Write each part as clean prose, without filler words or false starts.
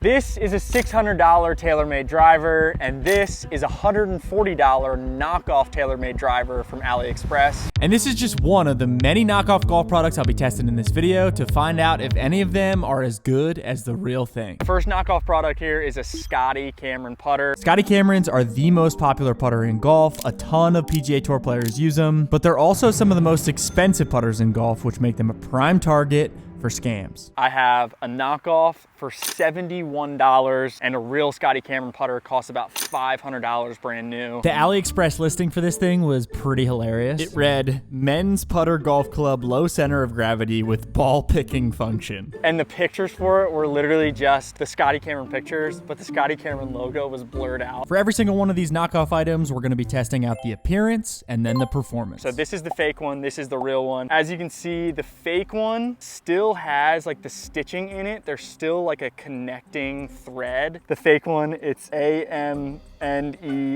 This is a $600 TaylorMade driver, and this is a $140 knockoff TaylorMade driver from AliExpress. And this is just one of the many knockoff golf products I'll be testing in this video to find out if any of them are as good as the real thing. The first knockoff product here is a Scotty Cameron putter. Scotty Camerons are the most popular putter in golf. A ton of PGA Tour players use them, but they're also some of the most expensive putters in golf, which make them a prime target for scams. I have a knockoff for $71, and a real Scotty Cameron putter costs about $500 brand new. The AliExpress listing for this thing was pretty hilarious. It read, men's putter golf club, low center of gravity with ball picking function. And the pictures for it were literally just the Scotty Cameron pictures, but the Scotty Cameron logo was blurred out. For every single one of these knockoff items, we're gonna be testing out the appearance and then the performance. So this is the fake one, this is the real one. As you can see, the fake one still has like the stitching in it. There's still like a connecting thread. The fake one, it's AMNE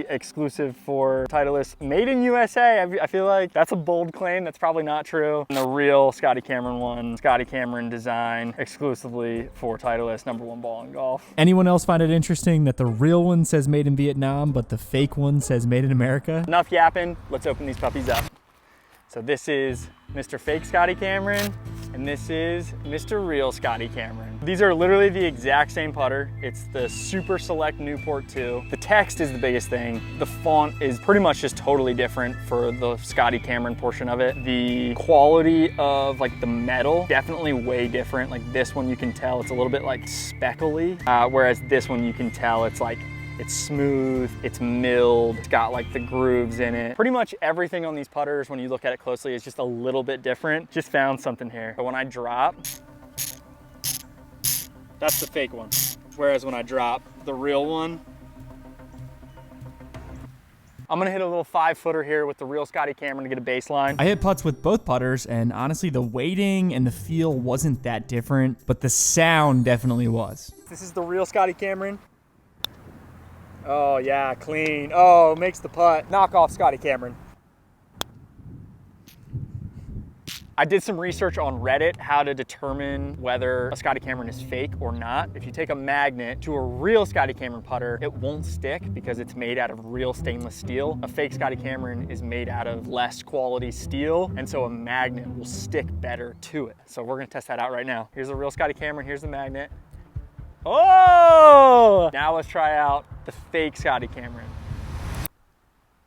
exclusive for Titleist, made in USA. I feel like that's a bold claim. That's probably not true. And the real Scotty Cameron one, Scotty Cameron design exclusively for Titleist, #1 ball in golf. Anyone else find it interesting that the real one says made in Vietnam, but the fake one says made in America? Enough yapping, let's open these puppies up. So this is Mr. Fake Scotty Cameron, and this is Mr. Real Scotty Cameron. These are literally the exact same putter. It's the Super Select Newport 2. The text is the biggest thing. The font is pretty much just totally different for the Scotty Cameron portion of it. The quality of like the metal, definitely way different. Like this one you can tell it's a little bit like speckly, whereas this one you can tell it's like it's smooth, it's milled, it's got like the grooves in it. Pretty much everything on these putters, when you look at it closely, is just a little bit different. Just found something here. But when I drop, that's the fake one. Whereas when I drop the real one, I'm gonna hit a little 5-footer here with the real Scotty Cameron to get a baseline. I hit putts with both putters, and honestly, the weighting and the feel wasn't that different, but the sound definitely was. This is the real Scotty Cameron. Oh yeah, clean. Oh, makes the putt. Knock off Scotty Cameron. I did some research on Reddit how to determine whether a Scotty Cameron is fake or not. If you take a magnet to a real Scotty Cameron putter, it won't stick because it's made out of real stainless steel. A fake Scotty Cameron is made out of less quality steel, and so a magnet will stick better to it. So we're gonna test that out right now. Here's a real Scotty Cameron, here's the magnet. Oh! Now let's try out the fake Scotty Cameron.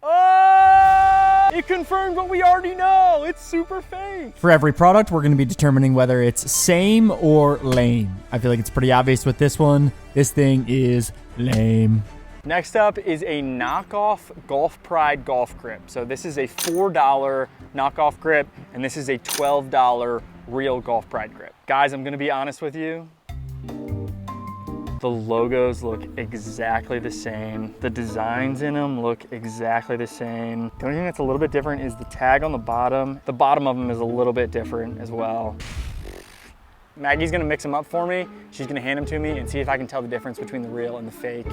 Oh! It confirmed what we already know. It's super fake. For every product, we're going to be determining whether it's same or lame. I feel like it's pretty obvious with this one. This thing is lame. Next up is a knockoff Golf Pride golf grip. So this is a $4 knockoff grip, and this is a $12 real Golf Pride grip. Guys, I'm going to be honest with you. The logos look exactly the same. The designs in them look exactly the same. The only thing that's a little bit different is the tag on the bottom. The bottom of them is a little bit different as well. Maggie's gonna mix them up for me. She's gonna hand them to me and see if I can tell the difference between the real and the fake.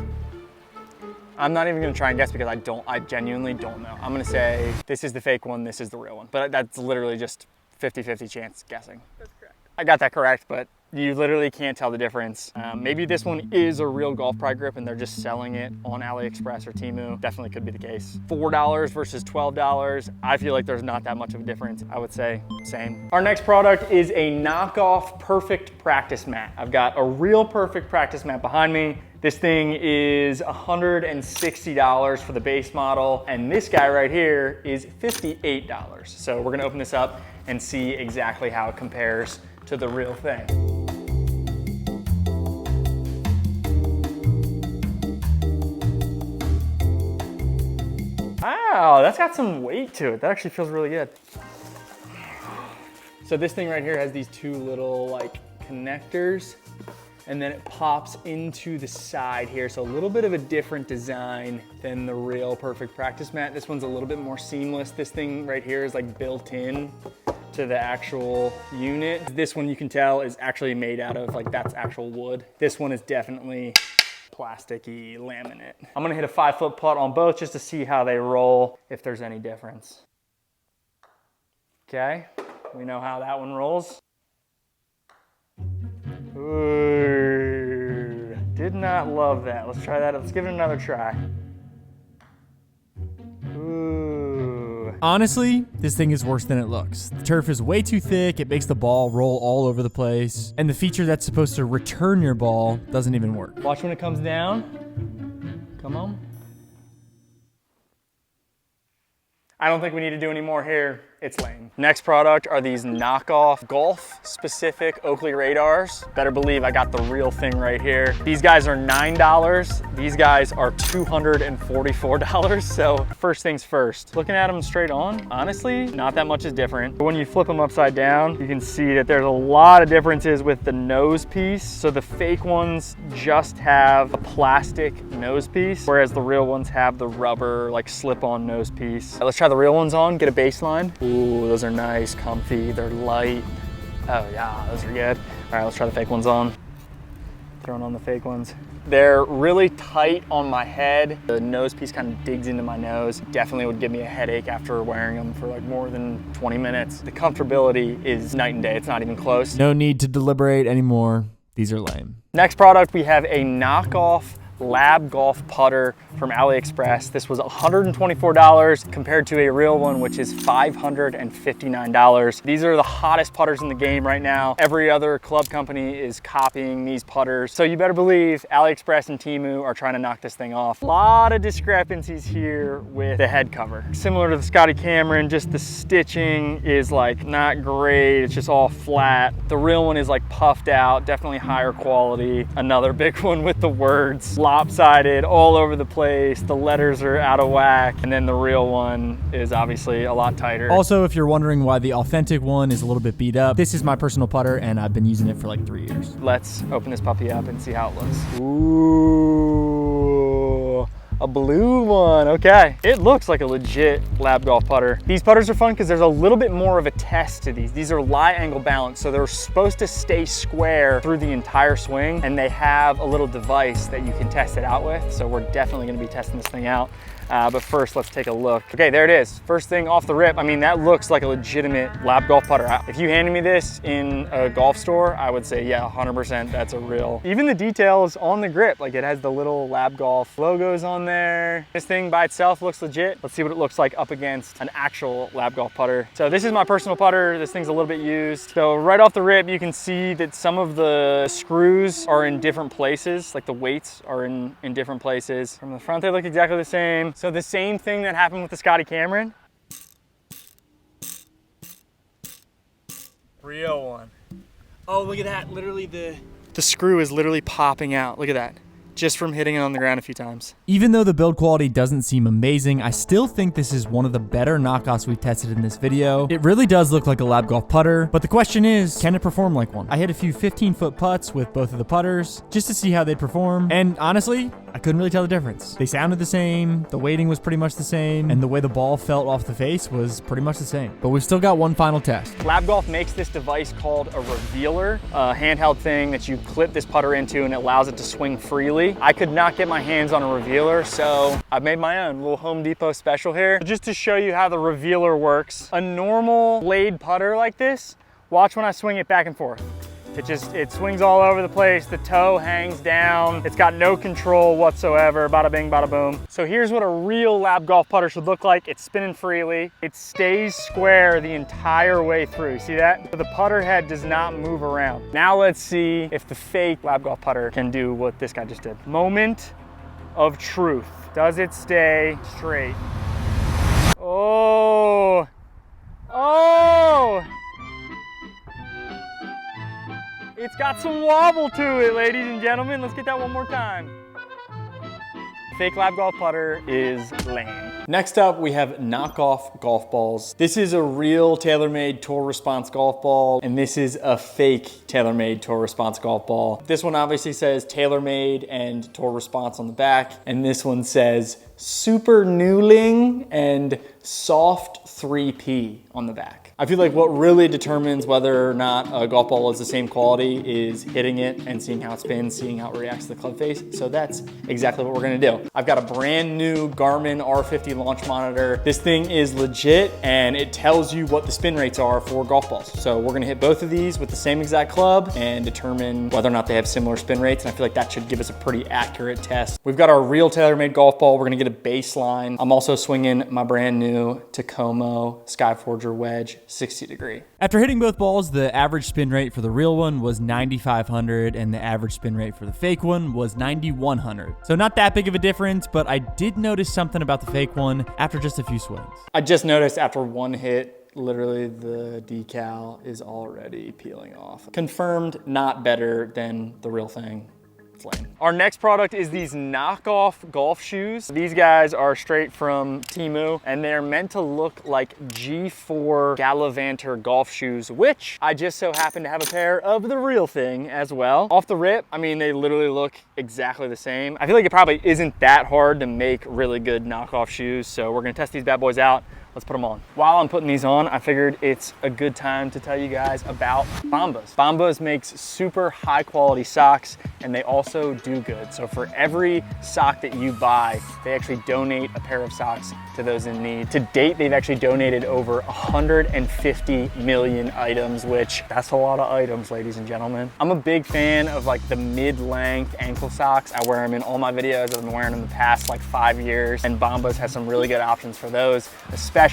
I'm not even gonna try and guess because I genuinely don't know. I'm gonna say this is the fake one, this is the real one. But that's literally just 50-50 chance guessing. That's correct. I got that correct, but you literally can't tell the difference. Maybe this one is a real Golf Pride grip and they're just selling it on AliExpress or Temu. Definitely could be the case. $4 versus $12. I feel like there's not that much of a difference. I would say same. Our next product is a knockoff Perfect practice mat. I've got a real Perfect practice mat behind me. This thing is $160 for the base model, and this guy right here is $58. So we're gonna open this up and see exactly how it compares to the real thing. Wow, that's got some weight to it. That actually feels really good. So this thing right here has these two little like connectors, and then it pops into the side here. So a little bit of a different design than the real Perfect practice mat. This one's a little bit more seamless. This thing right here is like built in to the actual unit. This one you can tell is actually made out of like, that's actual wood. This one is definitely plasticky laminate. I'm gonna hit a 5-foot putt on both just to see how they roll, if there's any difference. Okay, we know how that one rolls. Ooh, Did not love that. Let's try that. Let's give it another try. Ooh. Honestly, this thing is worse than it looks. The turf is way too thick, it makes the ball roll all over the place, and the feature that's supposed to return your ball doesn't even work. Watch when it comes down. Come on. I don't think we need to do any more here. It's lame. Next product are these knockoff golf-specific Oakley radars. Better believe I got the real thing right here. These guys are $9. These guys are $244. So first things first, looking at them straight on, honestly, not that much is different. But when you flip them upside down, you can see that there's a lot of differences with the nose piece. So the fake ones just have a plastic nose piece, whereas the real ones have the rubber, like slip-on nose piece. Let's try the real ones on, get a baseline. Ooh, those are nice, comfy, they're light. Oh yeah, those are good. All right, let's try the fake ones on. Throwing on the fake ones. They're really tight on my head. The nose piece kind of digs into my nose. Definitely would give me a headache after wearing them for like more than 20 minutes. The comfortability is night and day, it's not even close. No need to deliberate anymore. These are lame. Next product, we have a knockoff lab golf putter from AliExpress. This was $124 compared to a real one, which is $559. These are the hottest putters in the game right now. Every other club company is copying these putters. So you better believe AliExpress and Temu are trying to knock this thing off. A lot of discrepancies here with the head cover. Similar to the Scotty Cameron, just the stitching is like not great. It's just all flat. The real one is like puffed out, definitely higher quality. Another big one with the words lopsided all over the place. The letters are out of whack. And then the real one is obviously a lot tighter. Also, if you're wondering why the authentic one is a little bit beat up, this is my personal putter and I've been using it for like 3 years. Let's open this puppy up and see how it looks. Ooh, a blue one, okay. It looks like a legit lab golf putter. These putters are fun because there's a little bit more of a test to these. These are lie angle balance, so they're supposed to stay square through the entire swing, and they have a little device that you can test it out with. So we're definitely gonna be testing this thing out. But first, let's take a look. Okay, there it is. First thing off the rip. I mean, that looks like a legitimate lab golf putter. If you handed me this in a golf store, I would say, yeah, 100% that's a real. Even the details on the grip, like it has the little lab golf logos on there. This thing by itself looks legit. Let's see what it looks like up against an actual lab golf putter. So this is my personal putter. This thing's a little bit used. So right off the rip, you can see that some of the screws are in different places, like the weights are in different places. From the front, they look exactly the same. So the same thing that happened with the Scotty Cameron. Real one. Oh, look at that. Literally the screw is literally popping out. Look at that. Just from hitting it on the ground a few times. Even though the build quality doesn't seem amazing, I still think this is one of the better knockoffs we've tested in this video. It really does look like a lab golf putter, but the question is, can it perform like one? I hit a few 15-foot putts with both of the putters just to see how they'd perform, and honestly, I couldn't really tell the difference. They sounded the same, the weighting was pretty much the same, and the way the ball felt off the face was pretty much the same. But we've still got one final test. Lab Golf makes this device called a revealer, a handheld thing that you clip this putter into and it allows it to swing freely. I could not get my hands on a revealer, so I've made my own little Home Depot special here. Just to show you how the revealer works. A normal blade putter like this, watch when I swing it back and forth. It swings all over the place. The toe hangs down. It's got no control whatsoever. Bada bing, bada boom. So here's what a real lab golf putter should look like. It's spinning freely. It stays square the entire way through. See that? So the putter head does not move around. Now let's see if the fake lab golf putter can do what this guy just did. Moment of truth. Does it stay straight? Oh. Oh. It's got some wobble to it, ladies and gentlemen. Let's get that one more time. Fake lab golf putter is lame. Next up, we have knockoff golf balls. This is a real TaylorMade Tour Response golf ball, and this is a fake TaylorMade Tour Response golf ball. This one obviously says TaylorMade and Tour Response on the back, and this one says super Newling and soft 3P on the back. I feel like what really determines whether or not a golf ball is the same quality is hitting it and seeing how it spins, seeing how it reacts to the club face. So that's exactly what we're gonna do. I've got a brand new Garmin R50 launch monitor. This thing is legit and it tells you what the spin rates are for golf balls. So we're gonna hit both of these with the same exact club and determine whether or not they have similar spin rates. And I feel like that should give us a pretty accurate test. We've got our real TaylorMade golf ball. We're gonna get a baseline. I'm also swinging my brand new Tacoma Skyforger wedge 60 degree. After hitting both balls, the average spin rate for the real one was 9,500 and the average spin rate for the fake one was 9,100. So not that big of a difference, but I did notice something about the fake one after just a few swings. I just noticed after one hit, literally the decal is already peeling off. Confirmed not better than the real thing. Lame. Our next product is these knockoff golf shoes. These guys are straight from Temu and they're meant to look like G4 Gallivanter golf shoes, which I just so happen to have a pair of the real thing as well. Off the rip, I mean, they literally look exactly the same. I feel like it probably isn't that hard to make really good knockoff shoes. So we're gonna test these bad boys out. Let's put them on. While I'm putting these on, I figured it's a good time to tell you guys about Bombas. Bombas makes super high quality socks and they also do good. So for every sock that you buy, they actually donate a pair of socks to those in need. To date, they've actually donated over 150 million items, which that's a lot of items, ladies and gentlemen. I'm a big fan of like the mid-length ankle socks. I wear them in all my videos. I've been wearing them the past like 5 years, and Bombas has some really good options for those, especially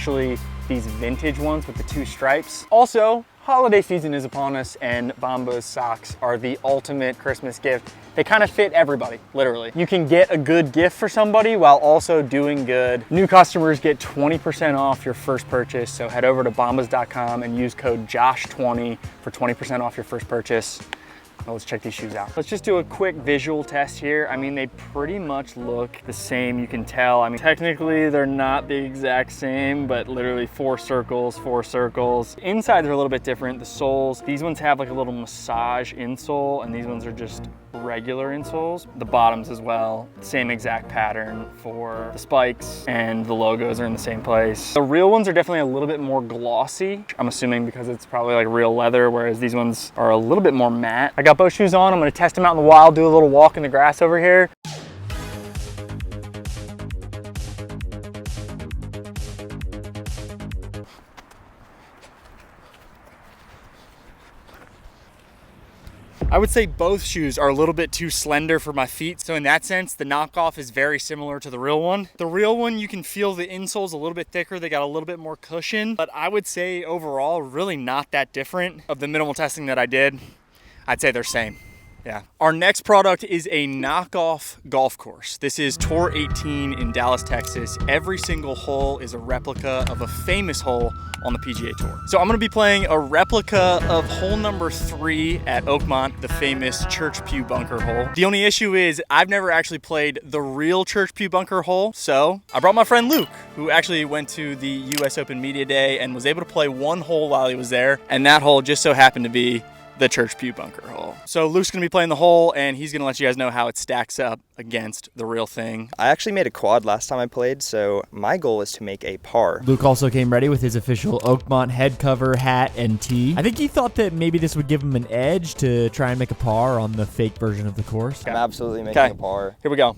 these vintage ones with the 2 stripes. Also, holiday season is upon us and Bombas socks are the ultimate Christmas gift. They kind of fit everybody, literally. You can get a good gift for somebody while also doing good. New customers get 20% off your first purchase, so head over to bombas.com and use code JOSH20 for 20% off your first purchase. Now let's check these shoes out. Let's just do a quick visual test here. I mean, they pretty much look the same, you can tell. I mean, technically they're not the exact same, but literally 4 circles, 4 circles. Insides are a little bit different. The soles, these ones have like a little massage insole, and these ones are just regular insoles. The bottoms as well, same exact pattern for the spikes, and the logos are in the same place. The real ones are definitely a little bit more glossy. I'm assuming because it's probably like real leather, whereas these ones are a little bit more matte. I got both shoes on. I'm gonna test them out in the wild, do a little walk in the grass over here. I would say both shoes are a little bit too slender for my feet. So in that sense, the knockoff is very similar to the real one. The real one, you can feel the insoles a little bit thicker. They got a little bit more cushion, but I would say overall, really not that different. Of the minimal testing that I did, I'd say they're same. Yeah. Our next product is a knockoff golf course. This is Tour 18 in Dallas, Texas. Every single hole is a replica of a famous hole on the PGA Tour. So I'm gonna be playing a replica of hole number 3 at Oakmont, the famous Church Pew Bunker hole. The only issue is I've never actually played the real Church Pew Bunker hole, so I brought my friend Luke, who actually went to the US Open Media Day and was able to play 1 hole while he was there, and that hole just so happened to be the Church Pew Bunker hole. So Luke's gonna be playing the hole and he's gonna let you guys know how it stacks up against the real thing. I actually made a quad last time I played, so my goal is to make a par. Luke also came ready with his official Oakmont head cover, hat, and tee. I think he thought that maybe this would give him an edge to try and make a par on the fake version of the course. I'm absolutely making a par. Here we go.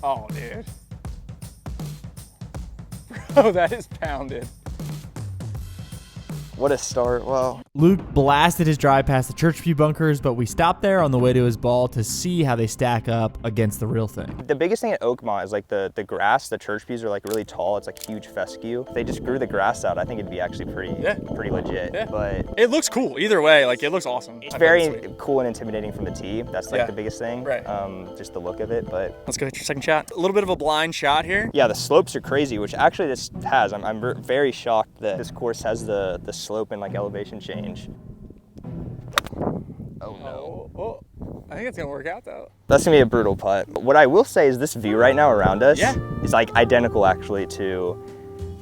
Oh, dude. Bro, that is pounded. What a start. Wow. Luke blasted his drive past the Church Pew bunkers, but we stopped there on the way to his ball to see how they stack up against the real thing. The biggest thing at Oakmont is like the grass. The Church Pews are like really tall. It's like huge fescue. If they just grew the grass out, I think it'd be actually pretty legit. Yeah. But it looks cool either way. Like, it looks awesome. It's very cool and intimidating from the tee. That's like the biggest thing. Right. Just the look of it. But let's go hit your second shot. A little bit of a blind shot here. Yeah, the slopes are crazy, which actually this has. I'm very shocked that this course has the slope and like elevation change. Oh no. Oh, I think it's gonna work out though. That's gonna be a brutal putt. What I will say is this view right now around us is like identical actually to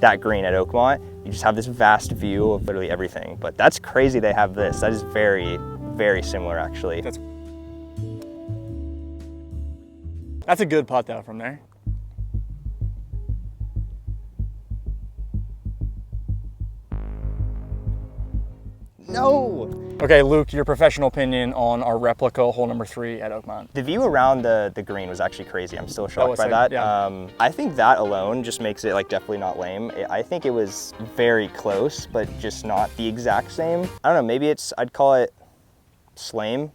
that green at Oakmont. You just have this vast view of literally everything. But that's crazy they have this. That is very, very similar actually. That's a good putt though from there. No! Okay, Luke, your professional opinion on our replica hole number 3 at Oakmont. The view around the green was actually crazy. I'm still shocked by that. Yeah. I think that alone just makes it like definitely not lame. I think it was very close, but just not the exact same. I don't know, maybe I'd call it slame.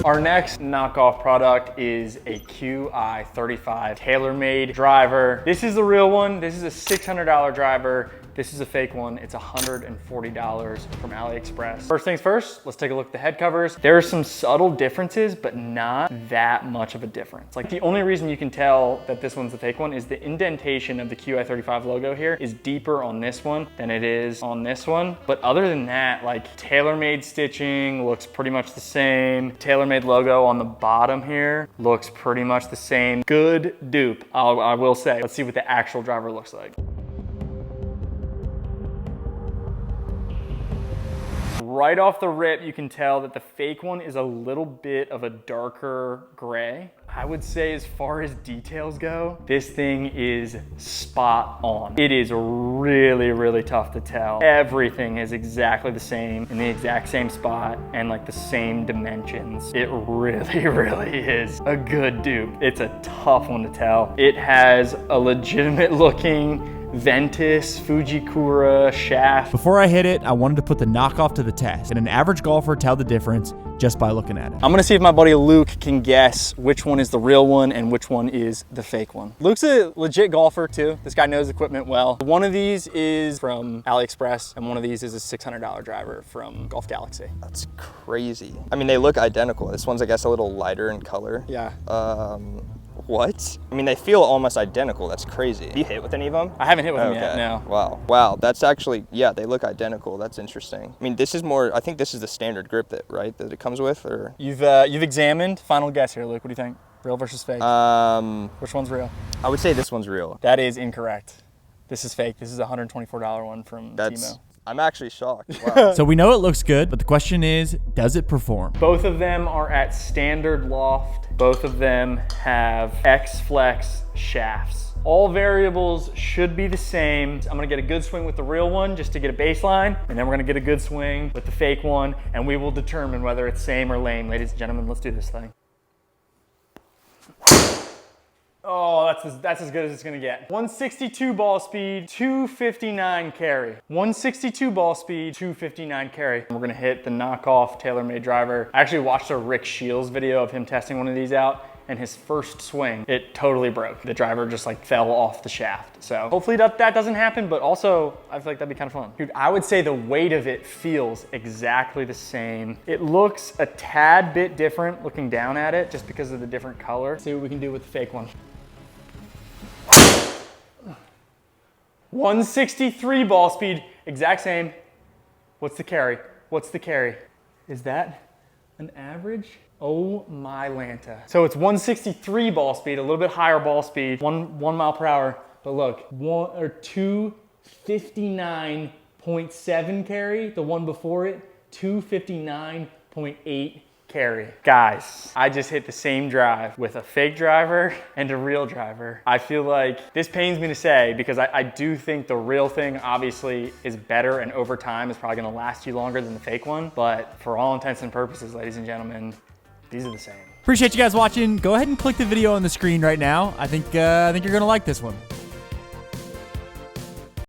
Our next knockoff product is a Qi35 TaylorMade driver. This is the real one. This is a $600 driver. This is a fake one. It's $140 from AliExpress. First things first, let's take a look at the head covers. There are some subtle differences, but not that much of a difference. Like the only reason you can tell that this one's the fake one is the indentation of the Qi35 logo here is deeper on this one than it is on this one. But other than that, like TaylorMade stitching looks pretty much the same. TaylorMade logo on the bottom here looks pretty much the same. Good dupe, I will say. Let's see what the actual driver looks like. Right off the rip, you can tell that the fake one is a little bit of a darker gray. I would say as far as details go, this thing is spot on. It is really, really tough to tell. Everything is exactly the same in the exact same spot and like the same dimensions. It really, really is a good dupe. It's a tough one to tell. It has a legitimate looking Ventus Fujikura shaft. Before I hit it, I wanted to put the knockoff to the test, and an average golfer tell the difference just by looking at it. I'm gonna see if my buddy Luke can guess which one is the real one and which one is the fake one. Luke's a legit golfer too. This guy knows equipment well. One of these is from AliExpress and one of these is a $600 driver from Golf Galaxy. That's crazy. I mean, they look identical. This one's, I guess, a little lighter in color. Yeah. What? I mean, they feel almost identical. That's crazy. Have you hit with any of them? I haven't hit with them yet, no. Wow. Wow, that's actually, yeah, they look identical. That's interesting. I mean, this is more, I think this is the standard grip that it comes with, or? You've examined. Final guess here, Luke. What do you think? Real versus fake? Which one's real? I would say this one's real. That is incorrect. This is fake. This is a $124 one from Timo. I'm actually shocked. Wow. So we know it looks good, but the question is, does it perform? Both of them are at standard loft. Both of them have X-Flex shafts. All variables should be the same. I'm gonna get a good swing with the real one just to get a baseline, and then we're gonna get a good swing with the fake one, and we will determine whether it's same or lame. Ladies and gentlemen, let's do this thing. Oh, that's as good as it's gonna get. 162 ball speed, 259 carry. 162 ball speed, 259 carry. We're gonna hit the knockoff TaylorMade driver. I actually watched a Rick Shields video of him testing one of these out, and his first swing, it totally broke. The driver just like fell off the shaft. So hopefully that doesn't happen, but also I feel like that'd be kind of fun. Dude, I would say the weight of it feels exactly the same. It looks a tad bit different looking down at it just because of the different color. See what we can do with the fake one. 163 ball speed, exact same. What's the carry? What's the carry? Is that an average? Oh my Lanta. So it's 163 ball speed, a little bit higher ball speed, one mile per hour. But look, 259.7 carry. The one before it, 259.8 carry. Guys, I just hit the same drive with a fake driver and a real driver. I feel like this pains me to say because I do think the real thing obviously is better and over time is probably gonna last you longer than the fake one. But for all intents and purposes, ladies and gentlemen, these are the same. Appreciate you guys watching. Go ahead and click the video on the screen right now. I think you're gonna like this one.